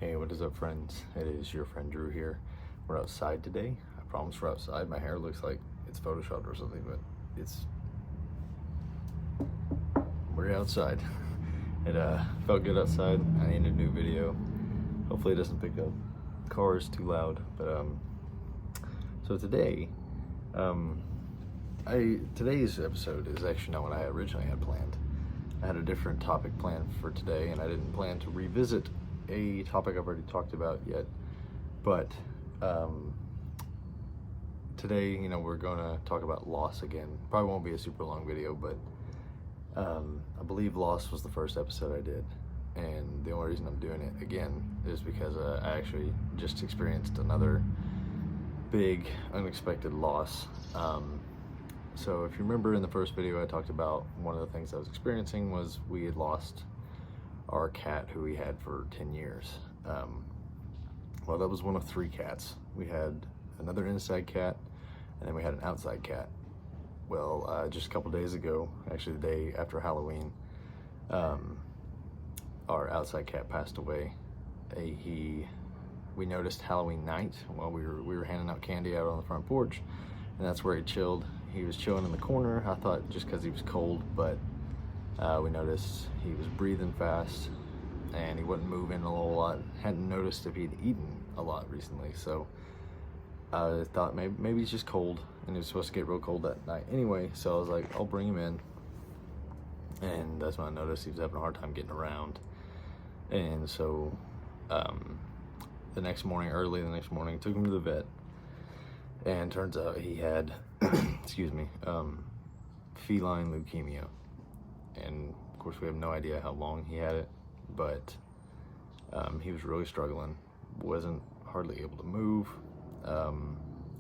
Hey, what is up, friends? It is your friend Drew here. We're outside today. I promise we're outside. My hair looks like it's photoshopped or something, but we're outside. It felt good outside. I need a new video. Hopefully it doesn't pick up cars too loud. But so today, um, today's episode is actually not what I originally had planned. I had a different topic planned for today, and I didn't plan to revisit a topic I've already talked about yet. But today, we're going to talk about loss again. Probably won't be a super long video, but I believe loss was the first episode I did. And the only reason I'm doing it again is because I actually just experienced another big, unexpected loss. So if you remember in the first video, I talked about one of the things I was experiencing was we had lost our cat who we had for 10 years. Well, that was one of 3 cats. We had another inside cat, and then we had an outside cat. Well, just a couple days ago, actually the day after Halloween, our outside cat passed away. We noticed Halloween night while we were handing out candy out on the front porch, and that's where he chilled. He was chilling in the corner. I thought just because he was cold, but we noticed he was breathing fast and he wasn't moving a whole lot. Hadn't noticed if he'd eaten a lot recently, so I thought maybe he's just cold, and it was supposed to get real cold that night anyway, so I was like, I'll bring him in. And that's when I noticed he was having a hard time getting around. And so early the next morning, took him to the vet, and turns out he had excuse me, feline leukemia. And of course we have no idea how long he had it, but he was really struggling, wasn't hardly able to move,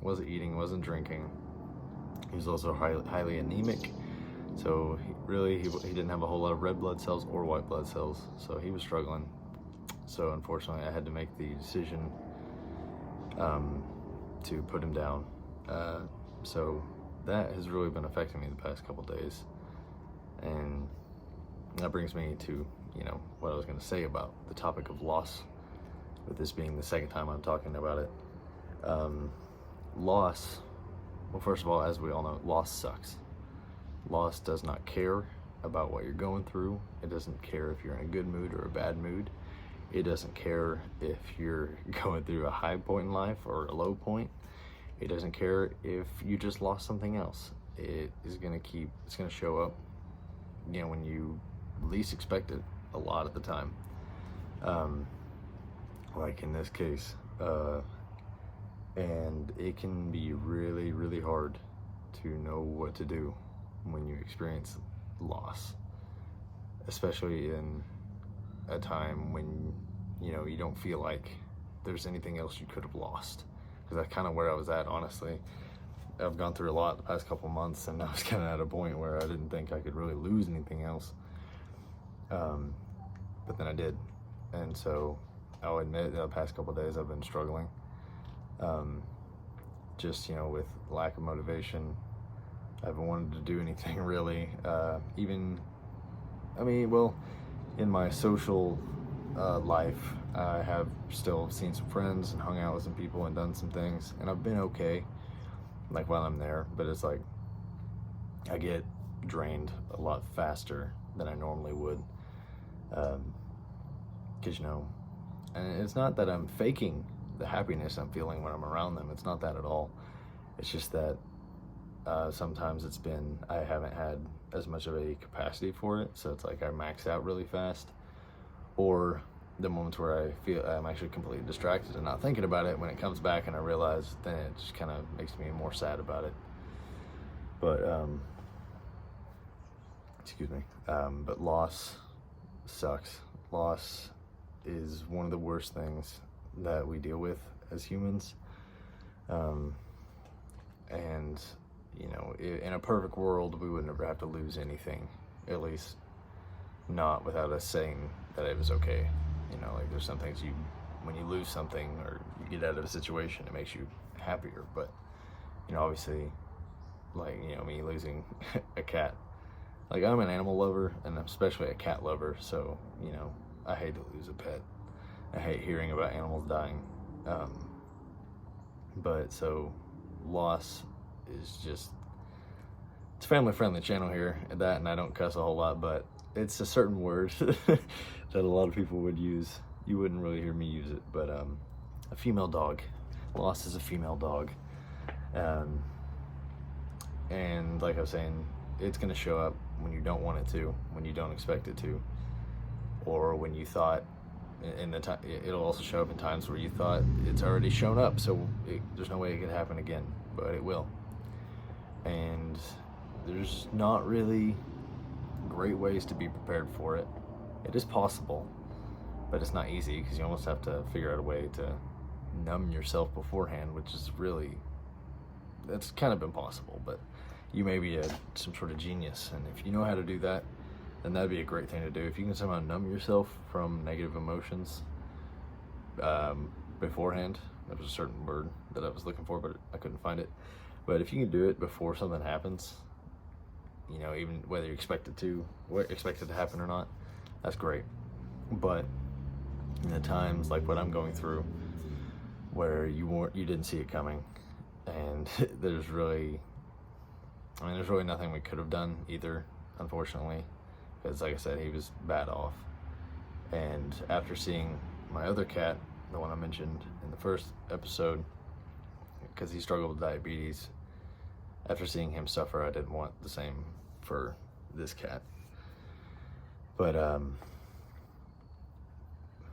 wasn't eating, wasn't drinking. He was also highly anemic, so he didn't have a whole lot of red blood cells or white blood cells, so he was struggling. So unfortunately I had to make the decision to put him down. So that has really been affecting me the past couple days, and that brings me to what I was going to say about the topic of loss, with this being the second time I'm talking about it. Loss, well, first of all, as we all know, loss sucks. Loss does not care about what you're going through. It doesn't care if you're in a good mood or a bad mood. It doesn't care if you're going through a high point in life or a low point. It doesn't care if you just lost something else. It's going to show up, when you least expect it, a lot of the time. Like in this case. And it can be really, really hard to know what to do when you experience loss, especially in a time when you don't feel like there's anything else you could have lost, because that's kind of where I was at, honestly. I've gone through a lot the past couple months, and I was kind of at a point where I didn't think I could really lose anything else, but then I did. And so I'll admit the past couple days I've been struggling, just with lack of motivation. I haven't wanted to do anything really, in my social life, I have still seen some friends and hung out with some people and done some things, and I've been okay, like, while I'm there, but it's like I get drained a lot faster than I normally would, because and it's not that I'm faking the happiness I'm feeling when I'm around them. It's not that at all. It's just that sometimes I haven't had as much of a capacity for it, so it's like I max out really fast, or the moments where I feel I'm actually completely distracted and not thinking about it, when it comes back and I realize, then it just kind of makes me more sad about it. But but loss sucks. Loss is one of the worst things that we deal with as humans. And in a perfect world, we would never have to lose anything, at least not without us saying that it was okay. Like, there's some things when you lose something or you get out of a situation, it makes you happier. But obviously, like, me losing a cat, like, I'm an animal lover, and especially a cat lover, so I hate to lose a pet. I hate hearing about animals dying. But so loss is just, it's a family friendly channel here, and I don't cuss a whole lot, but it's a certain word that a lot of people would use. You wouldn't really hear me use it, but a female dog. Loss is a female dog. And like I was saying, it's gonna show up when you don't want it to, when you don't expect it to, or when you thought it'll also show up in times where you thought it's already shown up, so there's no way it could happen again, but it will. And there's not really great ways to be prepared for it. It is possible, but it's not easy, because you almost have to figure out a way to numb yourself beforehand, which is really, that's kind of impossible. But you may be some sort of genius, and if you know how to do that, then that'd be a great thing to do. If you can somehow numb yourself from negative emotions beforehand, that was a certain word that I was looking for, but I couldn't find it. But if you can do it before something happens, you know, even whether you expect it to happen or not, that's great. But in the times like what I'm going through, where you didn't see it coming, and there's really nothing we could have done either, unfortunately, because like I said, he was bad off. And after seeing my other cat, the one I mentioned in the first episode, because he struggled with diabetes, after seeing him suffer, I didn't want the same for this cat. But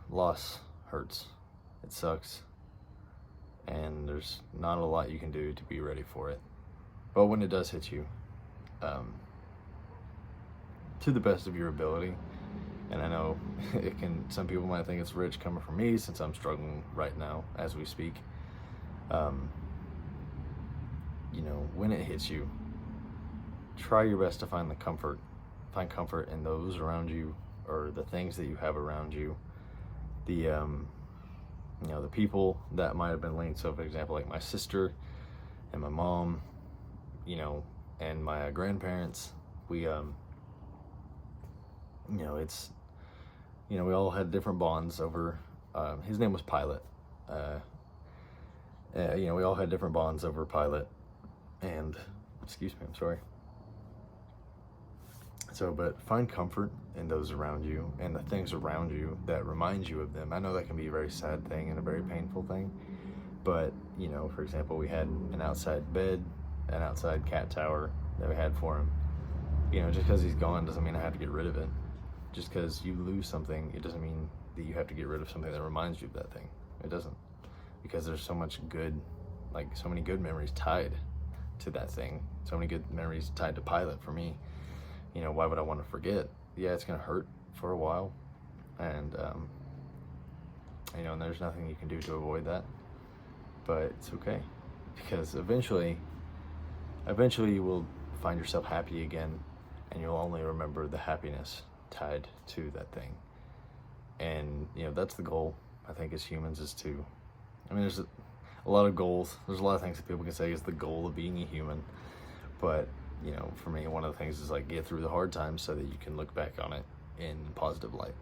loss hurts. It sucks. And there's not a lot you can do to be ready for it. But when it does hit you, to the best of your ability, and I know some people might think it's rich coming from me, since I'm struggling right now as we speak. You know, when it hits you, try your best to find comfort in those around you, or the things that you have around you. The the people that might have been linked. So for example, like my sister and my mom, and my grandparents, we we all had different bonds over, his name was Pilot. We all had different bonds over Pilot, and, excuse me, I'm sorry. So, but find comfort in those around you and the things around you that remind you of them. I know that can be a very sad thing and a very painful thing, but, for example, we had an outside bed, an outside cat tower that we had for him. Just because he's gone doesn't mean I have to get rid of it. Just because you lose something, it doesn't mean that you have to get rid of something that reminds you of that thing. It doesn't. Because there's so many good memories tied to that thing. So many good memories tied to Pilot for me. Why would I want to forget? Yeah, it's going to hurt for a while. And, and there's nothing you can do to avoid that. But it's okay. Because eventually you will find yourself happy again, and you'll only remember the happiness tied to that thing. And that's the goal, I think, as humans, is to, there's a lot of goals, there's a lot of things that people can say is the goal of being a human, but for me, one of the things is get through the hard times so that you can look back on it in positive light.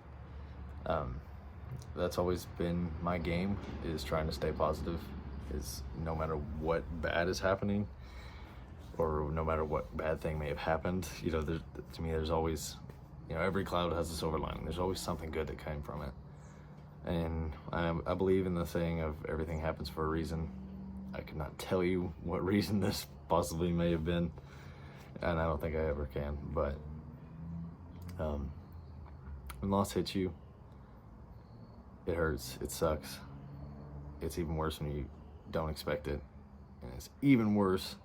That's always been my game, is trying to stay positive, is no matter what bad is happening, or no matter what bad thing may have happened, to me, there's always, every cloud has a silver lining. There's always something good that came from it. And I believe in the saying of everything happens for a reason. I could not tell you what reason this possibly may have been, and I don't think I ever can, but when loss hits you, it hurts, it sucks. It's even worse when you don't expect it, and it's even worse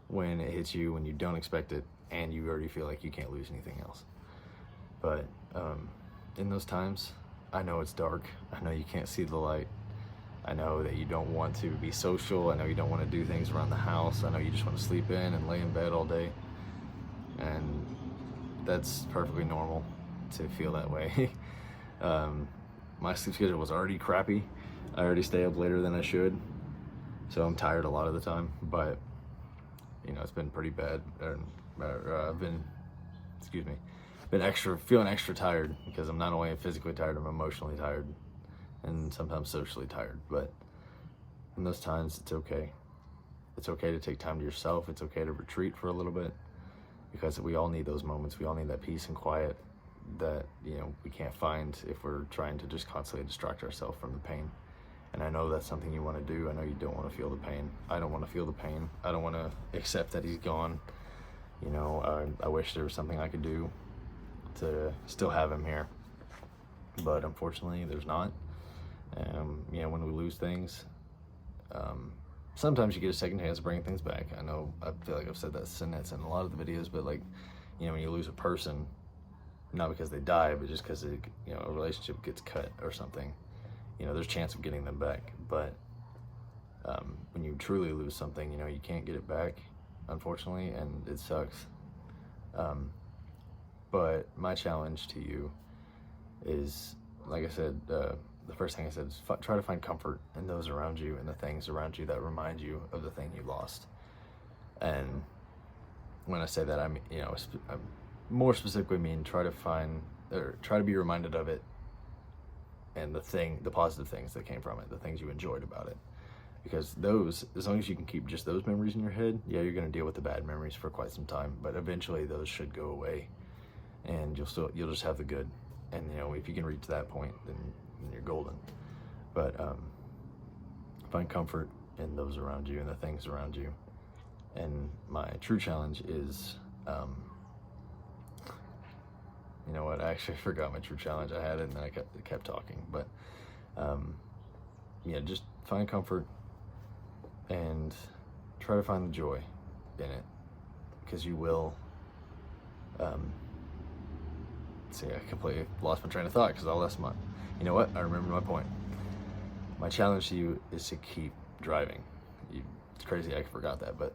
when it hits you when you don't expect it and you already feel like you can't lose anything else. But in those times, I know it's dark. I know you can't see the light. I know that you don't want to be social. I know you don't want to do things around the house. I know you just want to sleep in and lay in bed all day. And that's perfectly normal to feel that way. My sleep schedule was already crappy. I already stay up later than I should, so I'm tired a lot of the time. But it's been pretty bad. I've been feeling extra tired, because I'm not only physically tired, I'm emotionally tired, and sometimes socially tired. But in those times, it's okay. It's okay to take time to yourself. It's okay to retreat for a little bit, because we all need those moments. We all need that peace and quiet that, you know, we can't find if we're trying to just constantly distract ourselves from the pain. And I know that's something you want to do. I know you don't want to feel the pain. I don't want to feel the pain. I don't want to accept that he's gone. You know, I wish there was something I could do to still have him here, but unfortunately there's not. You know, when we lose things, sometimes you get a second chance to bring things back. I know, I feel like I've said that sentence in a lot of the videos, but like, you know, when you lose a person, not because they die, but just because, you know, a relationship gets cut or something, you know, there's a chance of getting them back. But when you truly lose something, you know, you can't get it back, unfortunately, and it sucks. But my challenge to you is, like I said, the first thing I said is try to find comfort in those around you and the things around you that remind you of the thing you lost. And when I say that, I mean, you know, I more specifically mean try to be reminded of it, and the positive things that came from it, the things you enjoyed about it. Because those, as long as you can keep just those memories in your head, yeah, you're going to deal with the bad memories for quite some time, but eventually those should go away, and you'll just have the good. And, you know, if you can reach that point, then you're golden. But find comfort in those around you and the things around you. And my true challenge is, you know what, I actually forgot my true challenge. I had it and then I kept talking. But yeah, just find comfort and try to find the joy in it, because you will. See, I completely lost my train of thought because I lost my, you know what, I remember my point. My challenge to you is to keep driving. It's crazy I forgot that, but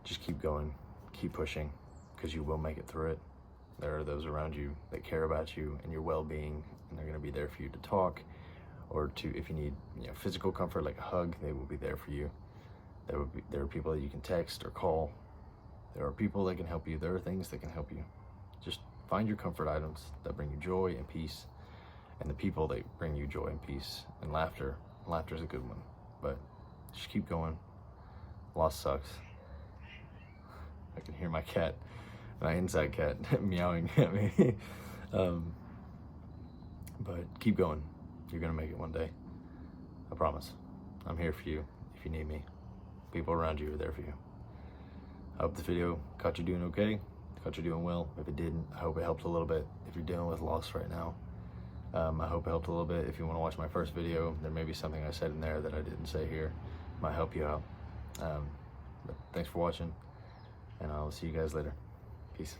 just keep going, keep pushing, because you will make it through it. There are those around you that care about you and your well-being, and they're going to be there for you to talk, or to, if you need, you know, physical comfort like a hug, they will be there for you. There are people that you can text or call. There are people that can help you. There are things that can help you. Just find your comfort items that bring you joy and peace, and the people that bring you joy and peace and laughter. Laughter is a good one, but just keep going. Loss sucks. I can hear my cat, my inside cat, meowing at me. But keep going. You're gonna make it one day. I promise. I'm here for you if you need me. People around you are there for you. I hope this video caught you doing okay. Caught you doing well. If it didn't, I hope it helped a little bit. If you're dealing with loss right now, I hope it helped a little bit. If you want to watch my first video, there may be something I said in there that I didn't say here. Might help you out. But thanks for watching, and I'll see you guys later. Peace.